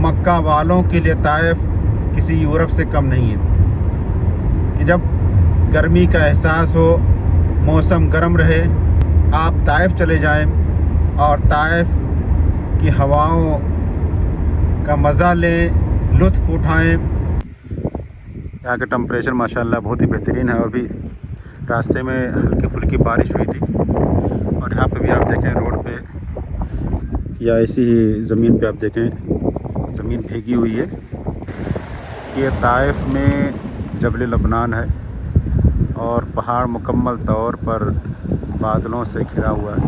मक्का वालों के लिए ताइफ किसी यूरोप से कम नहीं है। कि जब गर्मी का एहसास हो, मौसम गर्म रहे, आप ताइफ चले जाएं और ताइफ की हवाओं का मज़ा लें, लुत्फ़ उठाएं। यहाँ का टेम्परेचर माशाल्लाह बहुत ही बेहतरीन है। अभी रास्ते में हल्की फुल्की बारिश हुई थी और यहाँ पे भी आप देखें रोड पे या ऐसी ही ज़मीन पे आप देखें ज़मीन भीगी हुई है। ये ताइफ में जबल लबनान है और पहाड़ मुकम्मल तौर पर बादलों से घिरा हुआ है।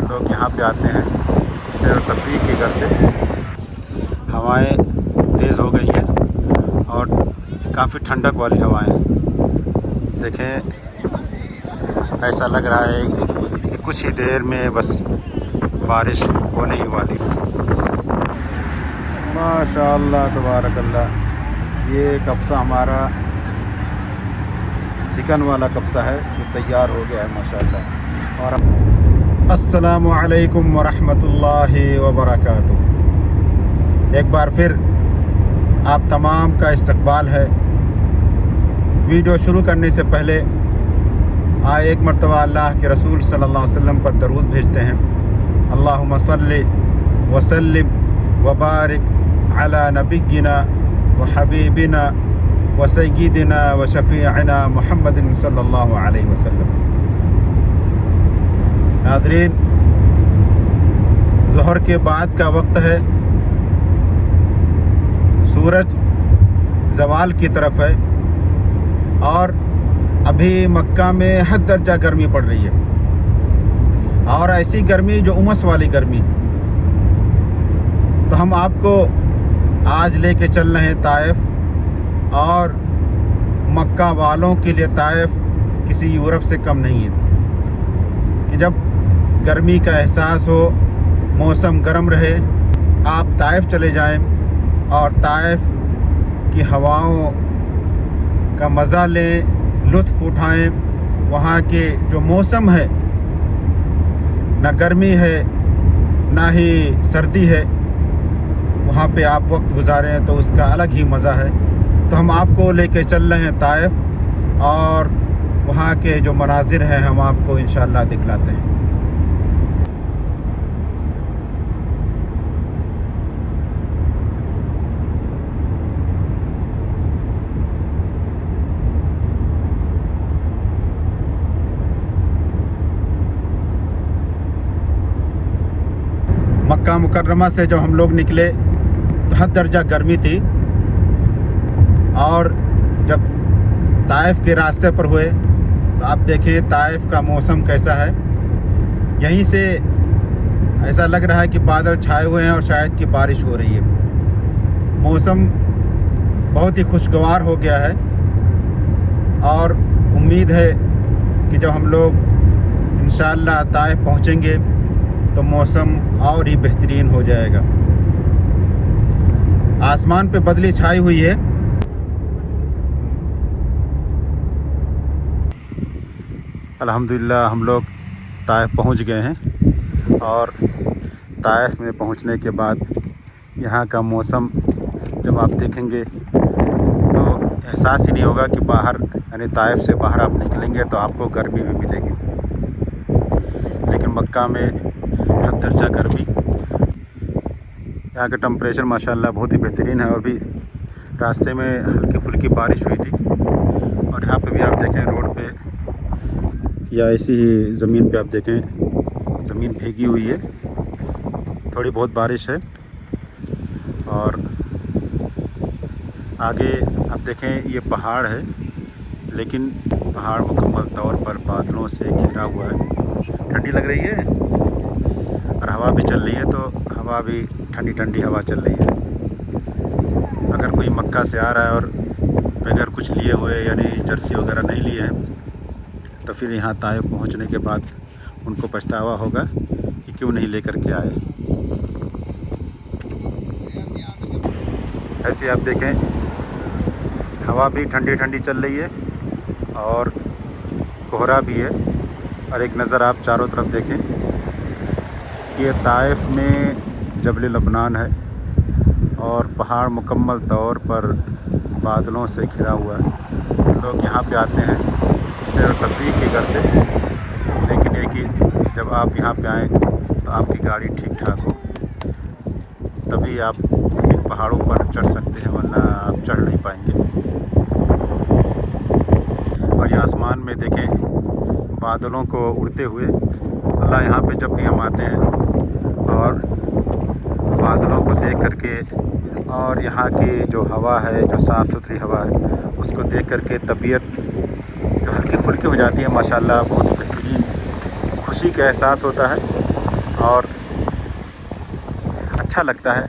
लोग यहाँ पे आते हैं सैर व तफरीह की गर्ज से। हवाएं तेज़ हो गई हैं और काफ़ी ठंडक वाली हवाएं हैं। देखें, ऐसा लग रहा है कि कुछ ही देर में बस बारिश होने ही वाली है। माशाअल्लाह तबारकल्लाह। ये कब्सा हमारा चिकन वाला कब्सा है, ये तैयार हो गया है माशाअल्लाह। और अस्सलामु अलैकुम वरहमतुल्लाहि वबरकातुहू। एक बार फिर आप तमाम का इस्तकबाल है। वीडियो शुरू करने से पहले आए एक मरतबा अल्लाह के रसूल सल्लल्लाहु अलैहि वसल्लम पर दरूद भेजते हैं। अल्लाहुम्मा सल्लि व सल्लिम व बारिक अला नबिय्यिना व हबीबिना व सय्यिदिना व शफ़ीअना मुहम्मदिन सल्लल्लाहु अलैहि वसल्लम। नाज़रीन, ज़ोहर के बाद का वक्त है, सूरज ज़वाल की तरफ है और अभी मक्का में हद दर्जा गर्मी पड़ रही है। और ऐसी गर्मी जो उमस वाली गर्मी। तो हम आपको आज लेके चल रहे हैं ताइफ, और मक्का वालों के लिए ताइफ किसी यूरोप से कम नहीं है। कि जब गर्मी का एहसास हो, मौसम गर्म रहे, आप ताइफ चले जाएं और ताइफ की हवाओं का मज़ा लें, लुत्फ़ उठाएं। वहाँ के जो मौसम है, ना गर्मी है ना ही सर्दी है, वहाँ पे आप वक्त गुजारें तो उसका अलग ही मज़ा है। तो हम आपको लेके चल रहे हैं ताइफ, और वहाँ के जो मनाजिर हैं हम आपको इंशाअल्लाह दिखलाते हैं। मक्का मुकर्रमा से जब हम लोग निकले तो हद दर्जा गर्मी थी, और जब ताइफ के रास्ते पर हुए तो आप देखें ताइफ का मौसम कैसा है। यहीं से ऐसा लग रहा है कि बादल छाए हुए हैं और शायद कि बारिश हो रही है। मौसम बहुत ही खुशगवार हो गया है और उम्मीद है कि जब हम लोग इंशाअल्लाह ताइफ पहुँचेंगे तो मौसम और ही बेहतरीन हो जाएगा। आसमान पे बदली छाई हुई है। अल्हम्दुलिल्लाह हम लोग ताइफ पहुंच गए हैं, और ताइफ में पहुंचने के बाद यहाँ का मौसम जब आप देखेंगे तो एहसास ही नहीं होगा कि बाहर, यानी ताइफ से बाहर आप निकलेंगे तो आपको गर्मी भी मिलेगी। लेकिन मक्का में हद दर्जा गर्मी। यहाँ का टेम्परेचर माशाल्लाह बहुत ही बेहतरीन है। अभी रास्ते में हल्की फुल्की बारिश हुई थी और यहाँ पे भी आप देखें रोड पे या ऐसी ही ज़मीन पे आप देखें ज़मीन भीगी हुई है। थोड़ी बहुत बारिश है और आगे आप देखें ये पहाड़ है, लेकिन पहाड़ मुकम्मल तौर पर बादलों से घिरा हुआ है। ठंडी लग रही है और हवा भी चल रही है, तो हवा भी ठंडी ठंडी हवा चल रही है। अगर कोई मक्का से आ रहा है और बगैर कुछ लिए हुए, यानी जर्सी वगैरह नहीं लिए हैं, तो फिर यहाँ ताइफ पहुँचने के बाद उनको पछतावा होगा कि क्यों नहीं लेकर के आए। ऐसे आप देखें हवा भी ठंडी ठंडी चल रही है और कोहरा भी है। और एक नज़र आप चारों तरफ देखें, ये ताइफ में जबल लबनान है और पहाड़ मुकम्मल तौर पर बादलों से घिरा हुआ है। लोग यहाँ पे आते हैं सैर तफरीह की घर से, लेकिन एक ही जब आप यहाँ पे आएँ तो आपकी गाड़ी ठीक ठाक हो, तभी आप इन पहाड़ों पर चढ़ सकते हैं, वरना आप चढ़ नहीं पाएंगे। और ये आसमान में देखें बादलों को उड़ते हुए। अल्लाह यहाँ पे जब भी हम आते हैं और बादलों को देख करके और यहाँ की जो हवा है, जो साफ़ सुथरी हवा है, उसको देख करके तबीयत जो हल्की फुल्की हो जाती है माशाल्लाह, बहुत बेहतरीन खुशी का एहसास होता है और अच्छा लगता है।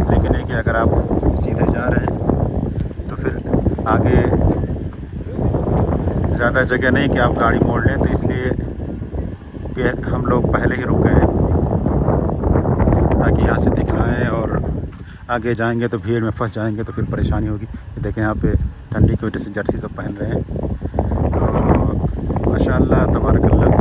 लेकिन एक अगर आप सीधे जा रहे हैं तो फिर आगे ज़्यादा जगह नहीं कि आप गाड़ी मोड़ लें, तो इसलिए हम लोग पहले ही रुक गए ताकि यहाँ से दिखलाएँ, और आगे जाएंगे तो भीड़ में फंस जाएंगे तो फिर परेशानी होगी। देखें यहाँ पे ठंडी की वजह से जर्सी सब पहन रहे हैं, तो माशाअल्लाह तबारकल्लाह।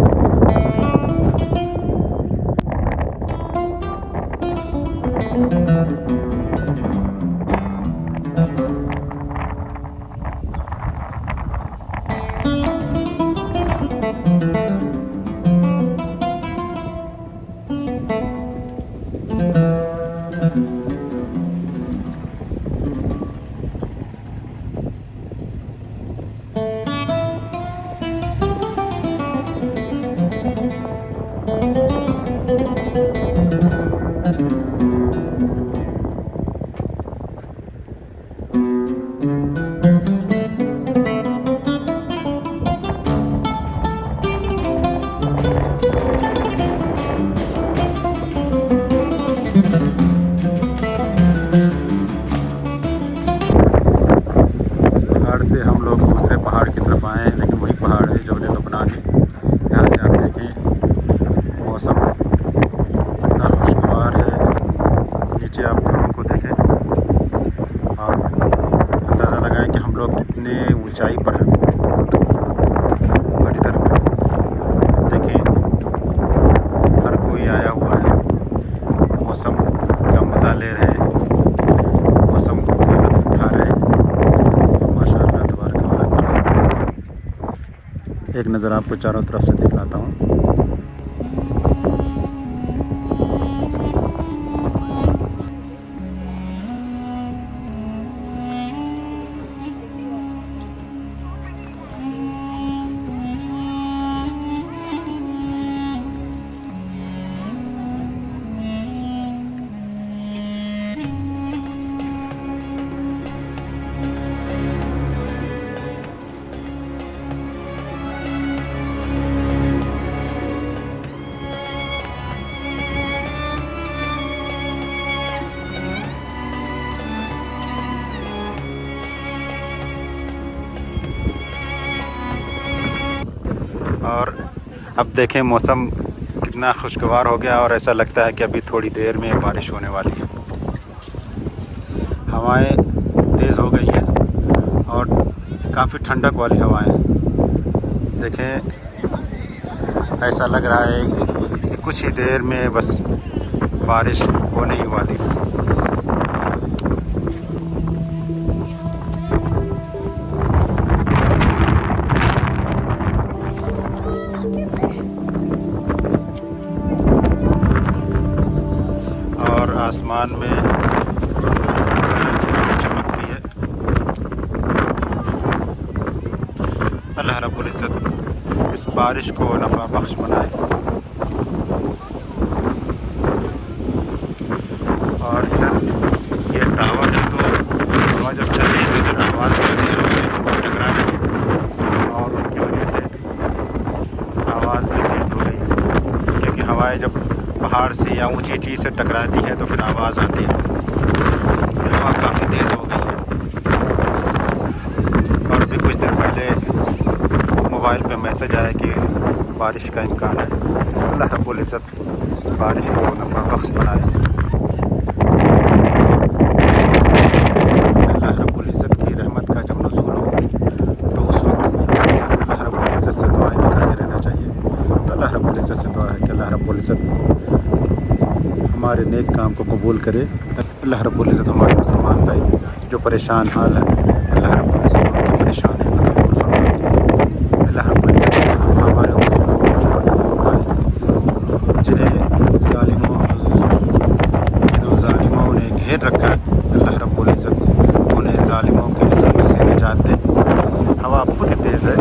से हम लोग दूसरे पहाड़ की तरफ आए हैं, लेकिन वही पहाड़ है जबल लुबनानी। यहाँ से आप देखें मौसम कितना खुशगवार है, नीचे आप घरों को देखें और अंदाज़ा लगाएं कि हम लोग कितने ऊंचाई पर हैं। और इधर देखें हर कोई आया हुआ है, मौसम का मज़ा ले रहे हैं, मौसम का लुत्फ़ उठा रहे हैं। एक नज़र आपको चारों तरफ से दिखलाता हूँ। और अब देखें मौसम कितना खुशगवार हो गया और ऐसा लगता है कि अभी थोड़ी देर में बारिश होने वाली है। हवाएं तेज़ हो गई हैं और काफ़ी ठंडक वाली हवाएं हैं। देखें ऐसा लग रहा है कि कुछ ही देर में बस बारिश होने ही वाली है। आसमान में चमक भी है। अल्लाह रब्बुल इज़्ज़त इस बारिश को नफ़ा बख्श बनाए। और इधर ये टावर है, तो हवा जब चल रही है तो इधर आवाज़ चलती है, टकरा रही है और उनकी वजह से आवाज़ भी तेज़ हो रही है, क्योंकि हवाएं जब पहाड़ से या ऊंची चीज़ से टकराती है तो फिर आवाज़ आती है। हवा काफ़ी तेज़ हो गई है और अभी कुछ देर पहले मोबाइल पे मैसेज आया कि बारिश का इम्कान है। अल्लाह रब्बुल इज़्ज़त इस बारिश को नफ़ा बख्श बनाए। अल्लाह रब्बुल इज़्ज़त की रहमत का जब नुज़ूल हो तो उस वक्त अल्लाह रब्बुल इज़्ज़त से दुआएं करते रहना चाहिए। तो अल्लाह रब्बुल इज़्ज़त से दुआ है कि अल्लाह रब्बुल इज़्ज़त हमारे नेक काम को कबूल करे। अल्लाह रब्बुल इज़्ज़त हमारे मुसलमान भाई जो परेशान हाल है, अल्लाह रब्बुल इज़्ज़त उनकी परेशानी को दूर फरमाए। अल्लाह रब्बुल इज़्ज़त हमारे मुसलमान भाई जिन्हें ज़ालिमों ने घेर रखा है, अल्लाह रब्बुल इज़्ज़त उन्हें ज़ालिमों के ज़ुल्म से निजात दे। हवा बहुत तेज़ है,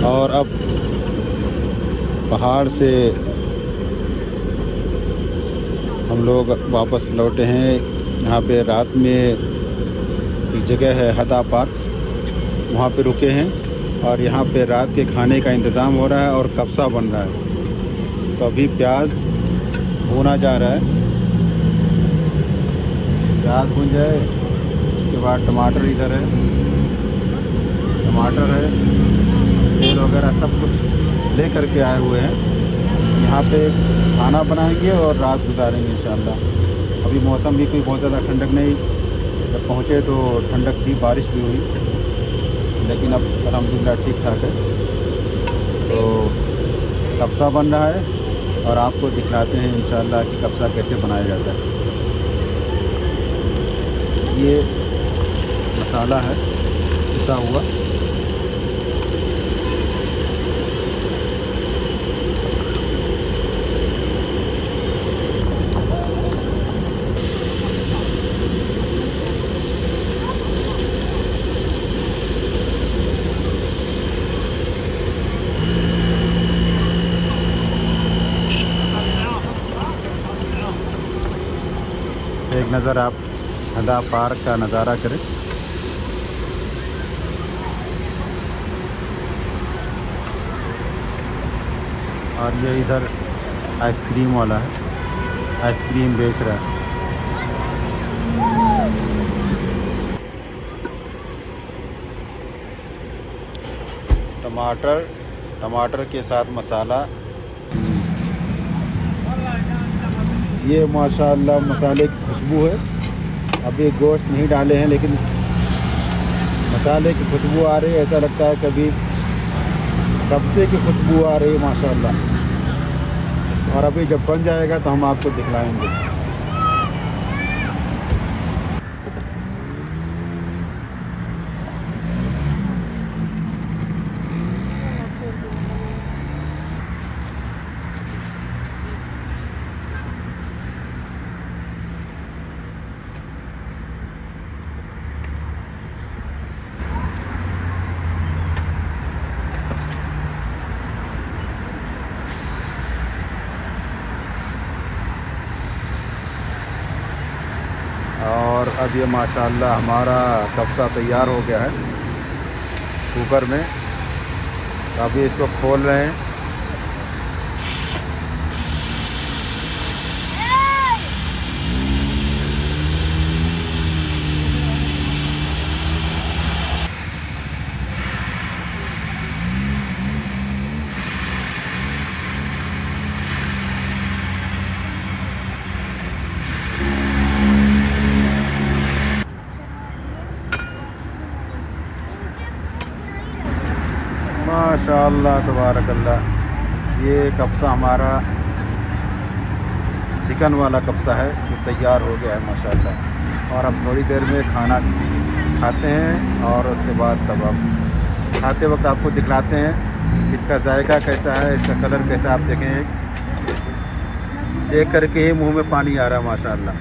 और अब पहाड़ से हम लोग वापस लौटे हैं। यहाँ पे रात में एक जगह है हदा पार्क, वहाँ पे रुके हैं और यहाँ पे रात के खाने का इंतज़ाम हो रहा है और कब्सा बन रहा है। तो अभी प्याज भुना जा रहा है, प्याज भुन जाए उसके बाद टमाटर इधर है, टमाटर है, तेल वगैरह सब कुछ ले करके आए हुए हैं। यहाँ पे खाना बनाएंगे और रात गुजारेंगे इंशाल्लाह। अभी मौसम भी कोई बहुत ज़्यादा ठंडक नहीं, जब पहुँचे तो ठंडक थी, बारिश भी हुई, लेकिन अब अल्हम्दुलिल्लाह ठीक ठाक है। तो कब्सा बन रहा है और आपको दिखलाते हैं इंशाल्लाह कि कब्सा कैसे बनाया जाता है। ये मसाला है पिसा हुआ, एक नज़र आप हदा पार्क का नज़ारा करें। और ये इधर आइसक्रीम वाला है, आइसक्रीम बेच रहा है। टमाटर के साथ मसाला, ये माशाअल्लाह मसाले की खुशबू है। अभी गोश्त नहीं डाले हैं लेकिन मसाले की खुशबू आ रही है, ऐसा लगता है कभी कब्जे की खुशबू आ रही है माशाअल्लाह। और अभी जब बन जाएगा तो हम आपको दिखलाएंगे। और अब ये माशाअल्लाह हमारा कब्सा तैयार हो गया है कुकर में। अभी इसको खोल रहे हैं। माशाअल्लाह तबारकल्लाह, ये कब्सा हमारा चिकन वाला कब्सा है जो तैयार हो गया है माशाअल्लाह। और अब थोड़ी देर में खाना खाते हैं और उसके बाद तब अब खाते वक्त आपको दिखलाते हैं इसका जायका कैसा है, इसका कलर कैसा। आप देखें, देख करके ही मुंह में पानी आ रहा है माशाअल्लाह।